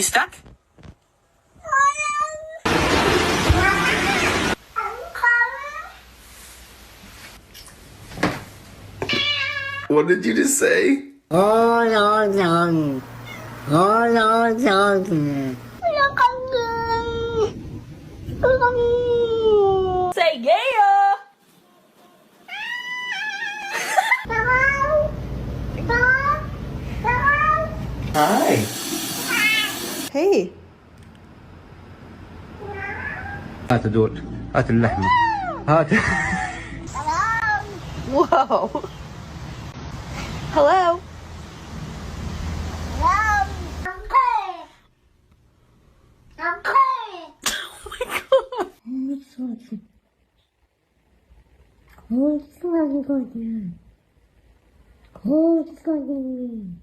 You stuck? What did you just say? Say yeah! Hi. Hey. هات دول هات اللحمة هات Whoa. Hello. 고소하거든. 고소하거든.